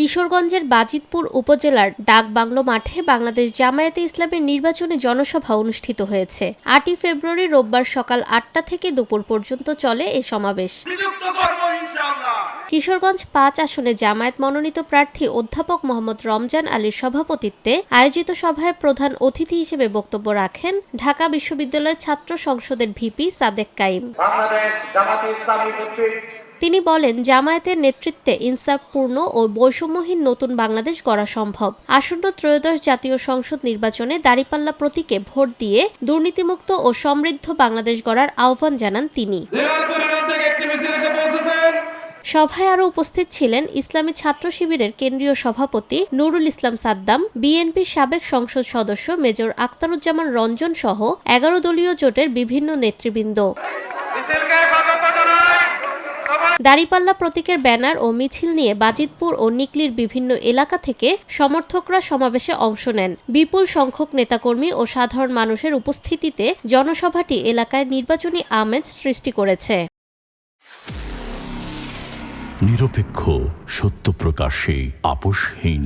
কিশোরগঞ্জের বাজিতপুর উপজেলার ডাকবাংলো মাঠে বাংলাদেশ জামায়াতে ইসলামীর নির্বাচনী জনসভা অনুষ্ঠিত হয়েছে। ৮ই ফেব্রুয়ারি রোববার সকাল ৮টা থেকে দুপুর পর্যন্ত চলে এ সমাবেশ। কিশোরগঞ্জ ৫ আসনে জামায়াত মনোনীত প্রার্থী অধ্যাপক মোহাম্মদ রমজান আলীর সভাপতিত্বে আয়োজিত সভায় প্রধান অতিথি হিসেবে বক্তব্য রাখেন ঢাকা বিশ্ববিদ্যালয়ের ছাত্র সংসদের ভিপি সাদেক কাইম। তিনি বলেন, জামায়াতের নেতৃত্বে ইনসাফপূর্ণ ও বৈষম্যহীন নতুন বাংলাদেশ গড়া সম্ভব। আসন্ন ত্রয়োদশ জাতীয় সংসদ নির্বাচনে দাঁড়িপাল্লা প্রতীকে ভোট দিয়ে দুর্নীতিমুক্ত ও সমৃদ্ধ বাংলাদেশ গড়ার আহ্বান জানান তিনি। সভায় আরও উপস্থিত ছিলেন ইসলামী ছাত্র শিবিরের কেন্দ্রীয় সভাপতি নুরুল ইসলাম সাদ্দাম, বিএনপির সাবেক সংসদ সদস্য মেজর আখতারুজ্জামান রঞ্জন সহ ১১ দলীয় জোটের বিভিন্ন নেতৃবৃন্দ। দাঁড়িপাল্লা প্রতীকের ব্যানার ও মিছিল নিয়ে বাজিতপুর ও নিকলির বিভিন্ন এলাকা থেকে সমর্থকরা সমাবেশে অংশ নেন। বিপুল সংখ্যক নেতাকর্মী ও সাধারণ মানুষের উপস্থিতিতে জনসভাটি এলাকায় নির্বাচনী আমেজ সৃষ্টি করেছে। নিরপেক্ষ, সত্য প্রকাশে আপোষহীন।